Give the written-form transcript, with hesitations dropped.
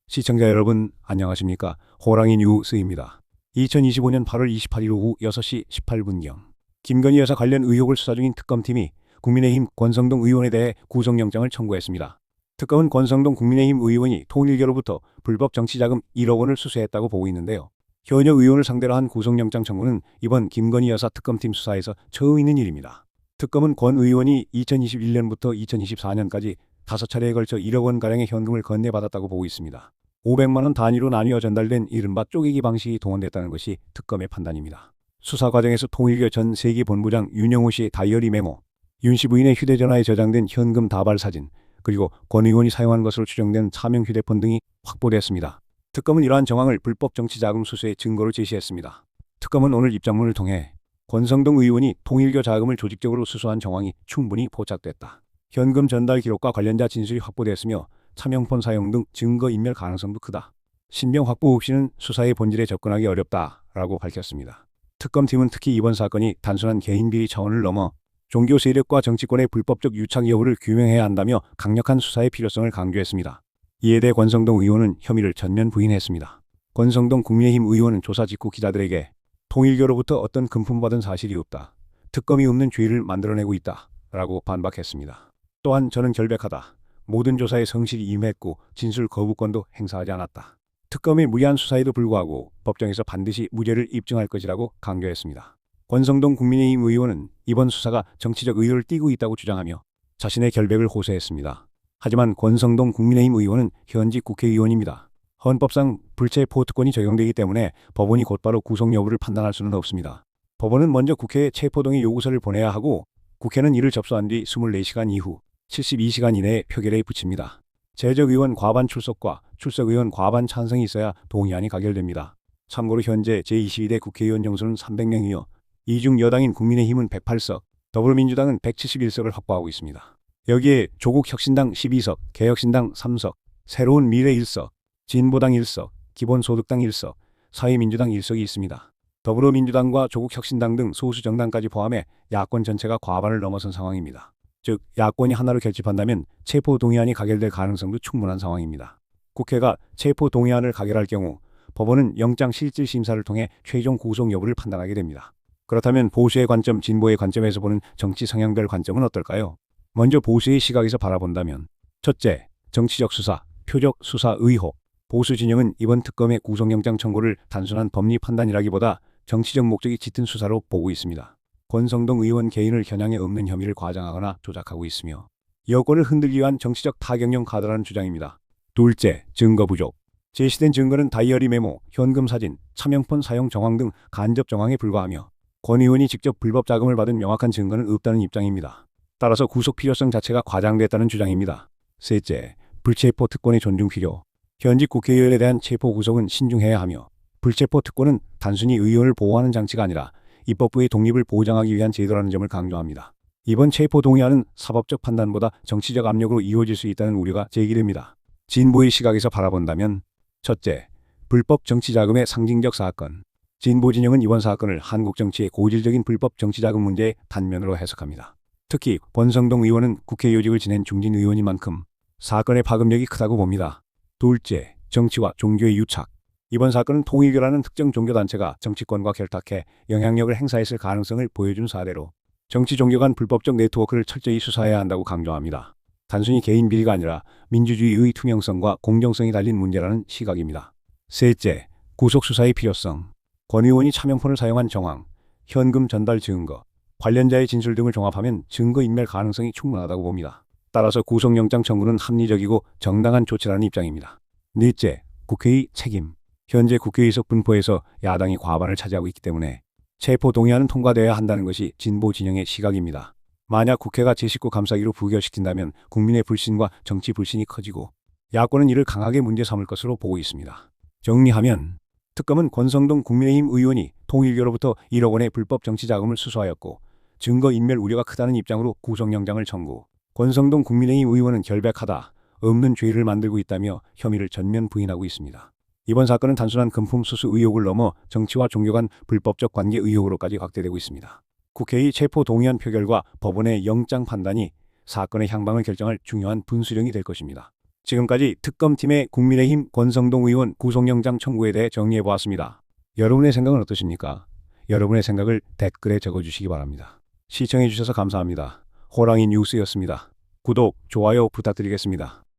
시청자 여러분, 안녕하십니까? 호랑이 뉴스입니다. 2025년 8월 28일 오후 6시 18분경 김건희 여사 관련 의혹을 수사 중인 특검팀이 국민의힘 권성동 의원에 대해 구속영장을 청구했습니다. 특검은 권성동 국민의힘 의원이 통일교로부터 불법 정치자금 1억 원을 수수했다고 보고 있는데요. 현역 의원을 상대로 한 구속영장 청구는 이번 김건희 여사 특검팀 수사에서 처음 있는 일입니다. 특검은 권 의원이 2021년부터 2024년까지 5차례에 걸쳐 1억 원가량의 현금을 건네받았다고 보고 있습니다. 500만 원 단위로 나뉘어 전달된 이른바 쪼개기 방식이 동원됐다는 것이 특검의 판단입니다. 수사 과정에서 통일교 전 세기본부장 윤영호 씨의 다이어리 메모, 윤 씨 부인의 휴대전화에 저장된 현금 다발 사진, 그리고 권 의원이 사용한 것으로 추정되는 차명 휴대폰 등이 확보됐습니다. 특검은 이러한 정황을 불법 정치자금 수수의 증거로 제시했습니다. 특검은 오늘 입장문을 통해 권성동 의원이 통일교 자금을 조직적으로 수수한 정황이 충분히 포착됐다. 현금 전달 기록과 관련자 진술이 확보됐으며 차명폰 사용 등 증거인멸 가능성도 크다. 신병 확보 없이는 수사의 본질에 접근하기 어렵다라고 밝혔습니다. 특검팀은 특히 이번 사건이 단순한 개인 비리 차원을 넘어 종교 세력과 정치권의 불법적 유착 여부를 규명해야 한다며 강력한 수사의 필요성을 강조했습니다. 이에 대해 권성동 의원은 혐의를 전면 부인했습니다. 권성동 국민의힘 의원은 조사 직후 기자들에게 통일교로부터 어떤 금품 받은 사실이 없다. 특검이 없는 죄를 만들어내고 있다. 라고 반박했습니다. 또한 저는 결백하다. 모든 조사에 성실히 임했고 진술 거부권도 행사하지 않았다. 특검의 무리한 수사에도 불구하고 법정에서 반드시 무죄를 입증할 것이라고 강조했습니다. 권성동 국민의힘 의원은 이번 수사가 정치적 의도를 띠고 있다고 주장하며 자신의 결백을 호소했습니다. 하지만 권성동 국민의힘 의원은 현직 국회의원입니다. 헌법상 불체포 특권이 적용되기 때문에 법원이 곧바로 구속 여부를 판단할 수는 없습니다. 법원은 먼저 국회에 체포동의 요구서를 보내야 하고 국회는 이를 접수한 뒤 24시간 이후 72시간 이내에 표결에 붙입니다. 재적의원 과반 출석과 출석의원 과반 찬성이 있어야 동의안이 가결됩니다. 참고로 현재 제22대 국회의원 정수는 300명이며 이 중 여당인 국민의힘은 108석, 더불어민주당은 171석을 확보하고 있습니다. 여기에 조국혁신당 12석, 개혁신당 3석, 새로운 미래 1석, 진보당 1석, 기본소득당 1석, 사회민주당 1석이 있습니다. 더불어민주당과 조국혁신당 등 소수 정당까지 포함해 야권 전체가 과반을 넘어선 상황입니다. 즉 야권이 하나로 결집한다면 체포동의안이 가결될 가능성도 충분한 상황입니다. 국회가 체포동의안을 가결할 경우 법원은 영장실질심사를 통해 최종 구속 여부를 판단하게 됩니다. 그렇다면 보수의 관점, 진보의 관점에서 보는 정치 성향별 관점은 어떨까요? 먼저 보수의 시각에서 바라본다면 첫째, 정치적 수사, 표적 수사 의혹. 보수 진영은 이번 특검의 구속영장 청구를 단순한 법리 판단이라기보다 정치적 목적이 짙은 수사로 보고 있습니다. 권성동 의원 개인을 겨냥해 없는 혐의를 과장하거나 조작하고 있으며 여권을 흔들기 위한 정치적 타격용 카드라는 주장입니다. 둘째, 증거 부족. 제시된 증거는 다이어리 메모, 현금 사진, 차명폰 사용 정황 등 간접 정황에 불과하며 권 의원이 직접 불법 자금을 받은 명확한 증거는 없다는 입장입니다. 따라서 구속 필요성 자체가 과장됐다는 주장입니다. 셋째, 불체포 특권의 존중 필요. 현직 국회의원에 대한 체포 구속은 신중해야 하며 불체포 특권은 단순히 의원을 보호하는 장치가 아니라 입법부의 독립을 보장하기 위한 제도라는 점을 강조합니다. 이번 체포 동의안은 사법적 판단보다 정치적 압력으로 이루어질 수 있다는 우려가 제기됩니다. 진보의 시각에서 바라본다면 첫째, 불법 정치자금의 상징적 사건. 진보 진영은 이번 사건을 한국 정치의 고질적인 불법 정치자금 문제의 단면으로 해석합니다. 특히 권성동 의원은 국회 요직을 지낸 중진 의원인 만큼 사건의 파급력이 크다고 봅니다. 둘째, 정치와 종교의 유착. 이번 사건은 통일교라는 특정 종교단체가 정치권과 결탁해 영향력을 행사했을 가능성을 보여준 사례로 정치 종교 간 불법적 네트워크를 철저히 수사해야 한다고 강조합니다. 단순히 개인 비리가 아니라 민주주의의 투명성과 공정성이 달린 문제라는 시각입니다. 셋째, 구속수사의 필요성. 권 의원이 차명폰을 사용한 정황, 현금 전달 증거, 관련자의 진술 등을 종합하면 증거인멸 가능성이 충분하다고 봅니다. 따라서 구속영장 청구는 합리적이고 정당한 조치라는 입장입니다. 넷째, 국회의 책임. 현재 국회의석 분포에서 야당이 과반을 차지하고 있기 때문에 체포동의안은 통과되어야 한다는 것이 진보 진영의 시각입니다. 만약 국회가 제19 감싸기로 부결시킨다면 국민의 불신과 정치 불신이 커지고 야권은 이를 강하게 문제 삼을 것으로 보고 있습니다. 정리하면 특검은 권성동 국민의힘 의원이 통일교로부터 1억 원의 불법 정치자금을 수수하였고 증거인멸 우려가 크다는 입장으로 구속영장을 청구. 권성동 국민의힘 의원은 결백하다, 없는 죄를 만들고 있다며 혐의를 전면 부인하고 있습니다. 이번 사건은 단순한 금품 수수 의혹을 넘어 정치와 종교 간 불법적 관계 의혹으로까지 확대되고 있습니다. 국회의 체포 동의안 표결과 법원의 영장 판단이 사건의 향방을 결정할 중요한 분수령이 될 것입니다. 지금까지 특검팀의 국민의힘 권성동 의원 구속영장 청구에 대해 정리해보았습니다. 여러분의 생각은 어떠십니까? 여러분의 생각을 댓글에 적어주시기 바랍니다. 시청해주셔서 감사합니다. 호랑이 뉴스였습니다. 구독, 좋아요 부탁드리겠습니다.